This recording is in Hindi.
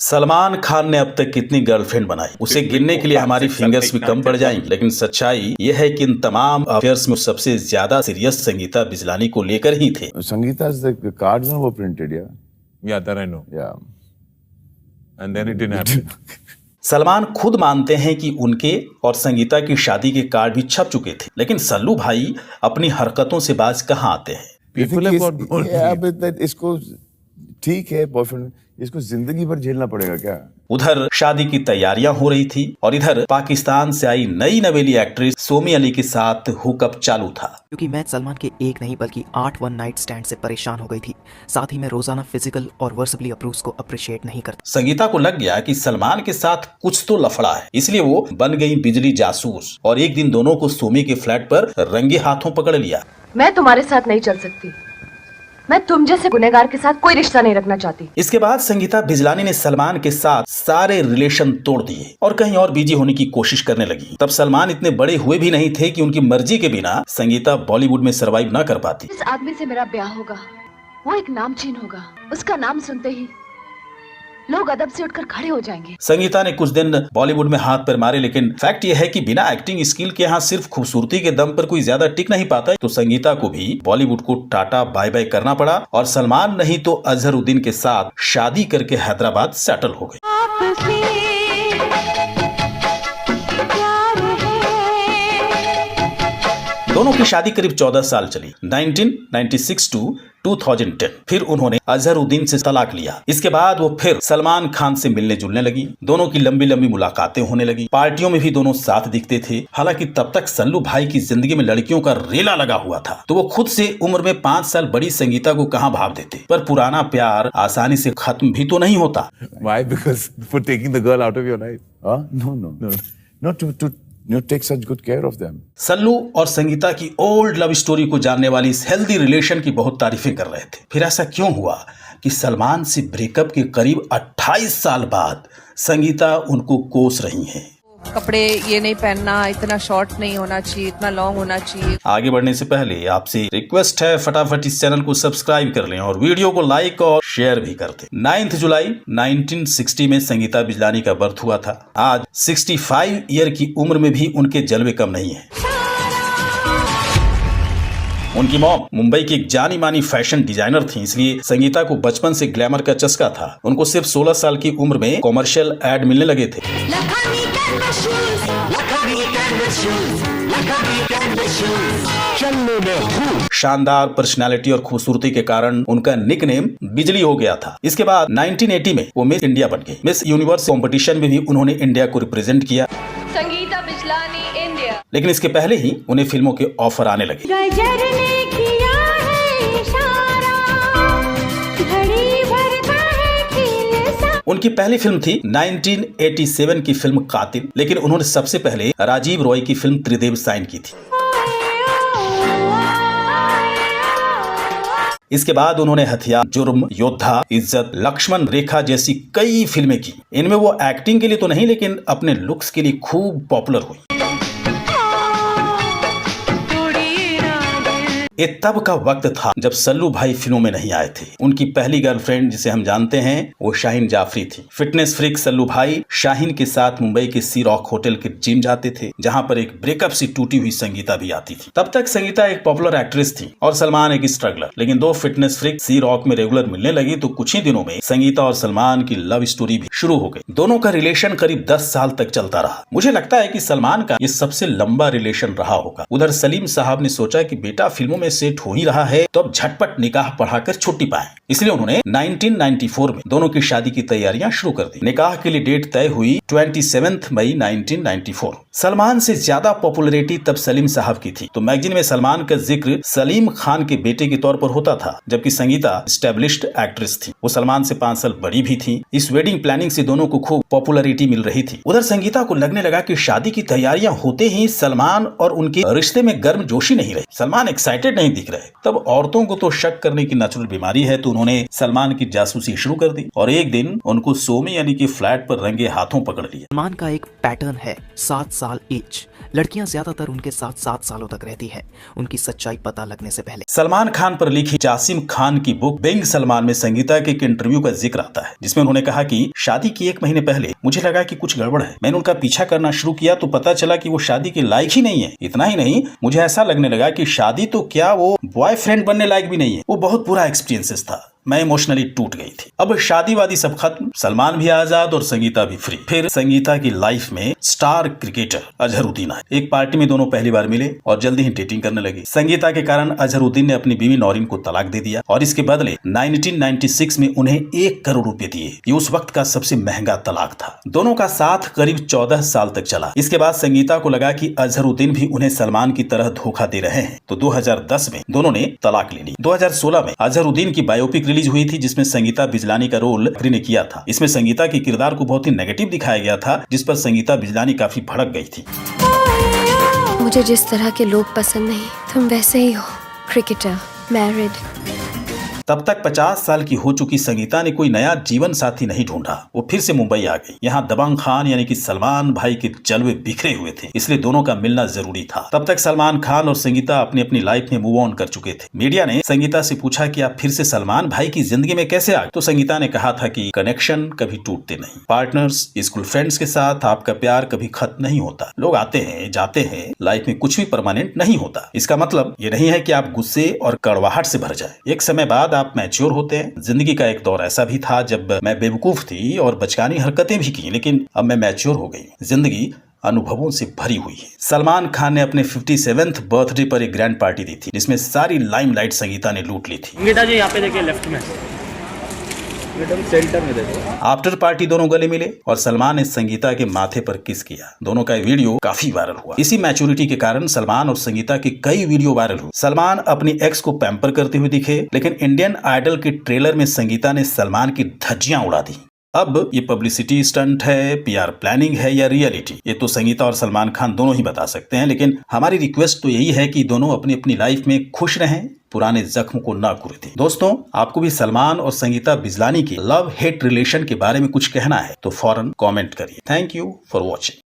सलमान खान ने अब तक कितनी गर्लफ्रेंड बनाई उसे गिनने के लिए हमारी फिंगर्स भी कम पड़ जाएंगी, लेकिन सच्चाई यह है कि इन तमाम अफेयर्स में सबसे ज्यादा सीरियस संगीता बिजलानी को लेकर ही थे। Sangeeta's the cards were printed, yeah. Yeah, that I know. Yeah. And then it didn't happen. Salman खुद मानते हैं कि उनके और संगीता की शादी के कार्ड भी छप चुके थे, लेकिन सल्लू भाई अपनी हरकतों से बाज कहाँ आते हैं। People have got more. Yeah, but that इसको ठीक है बॉयफ्रेंड, इसको जिंदगी भर झेलना पड़ेगा क्या? उधर शादी की तैयारियां हो रही थी और इधर पाकिस्तान से आई नई नवेली एक्ट्रेस सोमी अली के साथ हुकअप चालू था। क्योंकि मैं सलमान के एक नहीं बल्कि 8 वन नाइट स्टैंड से परेशान हो गई थी। साथ ही मैं रोजाना फिजिकल और वर्सबली अप्रोच को अप्रिशिएट नहीं करता। संगीता को लग गया कि सलमान के साथ कुछ तो लफड़ा है, इसलिए वो बन गई बिजली जासूस और एक दिन दोनों को सोमी के फ्लैट पर रंगे हाथों पकड़ लिया। मैं तुम्हारे साथ नहीं चल सकती, मैं तुम जैसे गुनहगार के साथ कोई रिश्ता नहीं रखना चाहती। इसके बाद संगीता बिजलानी ने सलमान के साथ सारे रिलेशन तोड़ दिए और कहीं और बिजी होने की कोशिश करने लगी। तब सलमान इतने बड़े हुए भी नहीं थे कि उनकी मर्जी के बिना संगीता बॉलीवुड में सरवाइव न कर पाती। जिस आदमी से मेरा ब्याह होगा वो एक नामचीन होगा, उसका नाम सुनते ही लोग अदब से उठकर खड़े हो जाएंगे। संगीता ने कुछ दिन बॉलीवुड में हाथ पैर मारे, लेकिन फैक्ट यह है कि बिना एक्टिंग स्किल के यहाँ सिर्फ खूबसूरती के दम पर कोई ज्यादा टिक नहीं पाता। तो संगीता को भी बॉलीवुड को टाटा बाय बाय करना पड़ा और सलमान नहीं तो अजहरुद्दीन के साथ शादी करके हैदराबाद सेटल हो गई। दोनों की शादी करीब 14 साल चली, 1996 टू 2010। फिर उन्होंने अजहरुद्दीन से तलाक लिया। इसके बाद वो फिर सलमान खान से मिलने जुलने लगी। दोनों की लंबी लंबी मुलाकातें होने लगी। पार्टियों में भी दोनों साथ दिखते थे। हालांकि तब तक सल्लू भाई की जिंदगी में लड़कियों का रेला लगा हुआ था, तो वो खुद से उम्र में 5 साल बड़ी संगीता को कहां भाव देते। पर पुराना प्यार आसानी से खत्म भी तो नहीं होता। Why? Because for taking the girl out of your life. No, to take such good care of them. Sallu और संगीता की ओल्ड लव स्टोरी को जानने वाली इस हेल्दी रिलेशन की बहुत तारीफें कर रहे थे। फिर ऐसा क्यों हुआ कि सलमान से ब्रेकअप के करीब 28 साल बाद संगीता उनको कोस रही हैं। कपड़े ये नहीं पहनना, इतना शॉर्ट नहीं होना चाहिए, इतना लॉन्ग होना चाहिए। आगे बढ़ने से पहले आपसे रिक्वेस्ट है, फटाफट इस चैनल को सब्सक्राइब कर लें और वीडियो को लाइक और शेयर भी कर दें। 9 जुलाई 1960 में संगीता बिजलानी का बर्थ हुआ था। आज 65 ईयर की उम्र में भी उनके जलवे कम नहीं है। उनकी मॉम मुंबई की एक जानी मानी फैशन डिजाइनर थी, इसलिए संगीता को बचपन से ग्लैमर का चस्का था। उनको सिर्फ 16 साल की उम्र में कॉमर्शियल एड मिलने लगे थे। शानदार पर्सनालिटी और खूबसूरती के कारण उनका निकनेम बिजली हो गया था। इसके बाद 1980 में वो मिस इंडिया बन गई। मिस यूनिवर्स कंपटीशन में भी उन्होंने इंडिया को रिप्रेजेंट किया। संगीता बिजलानी इंडिया। लेकिन इसके पहले ही उन्हें फिल्मों के ऑफर आने लगे। उनकी पहली फिल्म थी 1987 की फिल्म कातिल, लेकिन उन्होंने सबसे पहले राजीव रॉय की फिल्म त्रिदेव साइन की थी। इसके बाद उन्होंने हथियार, जुर्म, योद्धा, इज्जत, लक्ष्मण रेखा जैसी कई फिल्में की। इनमें वो एक्टिंग के लिए तो नहीं, लेकिन अपने लुक्स के लिए खूब पॉपुलर हुई। ये तब का वक्त था जब सल्लू भाई फिल्मों में नहीं आए थे। उनकी पहली गर्लफ्रेंड जिसे हम जानते हैं वो शाहीन जाफरी थी। फिटनेस फ्रीक सल्लू भाई शाहीन के साथ मुंबई के सी रॉक होटल के जिम जाते थे, जहां पर एक ब्रेकअप से टूटी हुई संगीता भी आती थी। तब तक संगीता एक पॉपुलर एक्ट्रेस थी और सलमान एक स्ट्रगलर, लेकिन दो फिटनेस फ्रीक सी रॉक में रेगुलर मिलने लगी तो कुछ ही दिनों में संगीता और सलमान की लव स्टोरी भी शुरू हो गई। दोनों का रिलेशन करीब 10 साल तक चलता रहा। मुझे लगता है कि सलमान का ये सबसे लंबा रिलेशन रहा होगा। उधर सलीम साहब ने सोचा कि बेटा फिल्मों में सेट हो ही रहा है तो अब झटपट निकाह पढ़ाकर छुट्टी पाएं, इसलिए उन्होंने 1994 में दोनों की शादी की तैयारियां शुरू कर दी। निकाह के लिए डेट तय हुई 27 मई 1994। सलमान से ज्यादा पॉपुलैरिटी तब सलीम साहब की थी, तो मैगजीन में सलमान का जिक्र सलीम खान के बेटे के तौर पर होता था, जबकि संगीता एस्टेब्लिश्ड एक्ट्रेस थी। वो सलमान से 5 साल बड़ी भी थी। इस वेडिंग प्लानिंग से दोनों को खूब पॉपुलैरिटी मिल रही थी। उधर संगीता को लगने लगा कि शादी की तैयारियां होते ही सलमान और उनके रिश्ते में गर्मजोशी नहीं रही। सलमान एक्साइटेड नहीं दिख रहे। तब औरतों को तो शक करने की नेचुरल बीमारी है, तो उन्होंने सलमान की जासूसी शुरू कर दी और एक दिन उनको सोमी यानी कि फ्लैट पर रंगे हाथों पकड़ लिया। सलमान का एक पैटर्न है 7 साल ईच। लड़कियां ज्यादातर उनके साथ 7 सालों तक रहती है, उनकी सच्चाई पता लगने से पहले। सलमान खान पर लिखी जासिम खान की बुक बिंग सलमान में संगीता के एक इंटरव्यू का जिक्र आता है, जिसमें उन्होंने कहा कि शादी की 1 महीने पहले मुझे लगा कि कुछ गड़बड़ है। मैंने उनका पीछा करना शुरू किया तो पता चला कि वो शादी के लायक ही नहीं है। इतना ही नहीं, मुझे ऐसा लगने लगा कि शादी तो क्या, वो बॉयफ्रेंड बनने लायक भी नहीं है। वो बहुत बुरा एक्सपीरियंसेस था, मैं इमोशनली टूट गई थी। अब शादी वादी सब खत्म, सलमान भी आजाद और संगीता भी फ्री। फिर संगीता की लाइफ में स्टार क्रिकेटर अजहरुद्दीन आए। एक पार्टी में दोनों पहली बार मिले और जल्दी ही डेटिंग करने लगे। संगीता के कारण अजहरुद्दीन ने अपनी बीवी नौरीन को तलाक दे दिया और इसके बदले 1996 में उन्हें 1 करोड़ रुपए दिए। ये उस वक्त का सबसे महंगा तलाक था। दोनों का साथ करीब 14 साल तक चला। इसके बाद संगीता को लगा कि अजहरुद्दीन भी उन्हें सलमान की तरह धोखा दे रहे हैं, तो 2010 में दोनों ने तलाक ले ली। 2016 में अजहरुद्दीन की बायोपिक रिलीज हुई थी, जिसमें संगीता बिजलानी का रोल अख्तरी ने किया था। इसमें संगीता के किरदार को बहुत ही नेगेटिव दिखाया गया था, जिस पर संगीता बिजलानी काफी भड़क गई थी। मुझे जिस तरह के लोग पसंद नहीं, तुम वैसे ही हो, क्रिकेटर, मैरिड। तब तक 50 साल की हो चुकी संगीता ने कोई नया जीवन साथी नहीं ढूंढा। वो फिर से मुंबई आ गई। यहाँ दबंग खान यानी कि सलमान भाई के जलवे बिखरे हुए थे, इसलिए दोनों का मिलना जरूरी था। तब तक सलमान खान और संगीता अपनी अपनी लाइफ में मूव ऑन कर चुके थे। मीडिया ने संगीता से पूछा कि आप फिर से सलमान भाई की जिंदगी में कैसे आ गए, तो संगीता ने कहा था कि कनेक्शन कभी टूटते नहीं। पार्टनर्स, स्कूल फ्रेंड्स के साथ आपका प्यार कभी खत्म नहीं होता। लोग आते हैं, जाते हैं, लाइफ में कुछ भी परमानेंट नहीं होता। इसका मतलब ये नहीं है कि आप गुस्से और कड़वाहट से भर जाए। एक समय बाद आप मैच्योर होते हैं। जिंदगी का एक दौर ऐसा भी था जब मैं बेवकूफ थी और बचकानी हरकतें भी की, लेकिन अब मैं मैच्योर हो गई। जिंदगी अनुभवों से भरी हुई है। सलमान खान ने अपने 57th बर्थडे पर एक ग्रैंड पार्टी दी थी, जिसमें सारी लाइमलाइट संगीता ने लूट ली थी। संगीता जी यहाँ पे देखिए लेफ्ट में, सेंटर में देखो। आफ्टर पार्टी दोनों गले मिले और सलमान ने संगीता के माथे पर किस किया। दोनों का वीडियो काफी वायरल हुआ। इसी मैच्योरिटी के कारण सलमान और संगीता के कई वीडियो वायरल हुए। सलमान अपनी एक्स को पैम्पर करते हुए दिखे, लेकिन इंडियन आइडल के ट्रेलर में संगीता ने सलमान की धज्जियां उड़ा दी। अब ये पब्लिसिटी स्टंट है, पीआर प्लानिंग है या रियलिटी, ये तो संगीता और सलमान खान दोनों ही बता सकते हैं। लेकिन हमारी रिक्वेस्ट तो यही है कि दोनों अपनी अपनी लाइफ में खुश रहें, पुराने जख्म को ना कुरेदें। दोस्तों, आपको भी सलमान और संगीता बिजलानी के लव हेट रिलेशन के बारे में कुछ कहना है तो फौरन कमेंट करिए। Thank you for watching.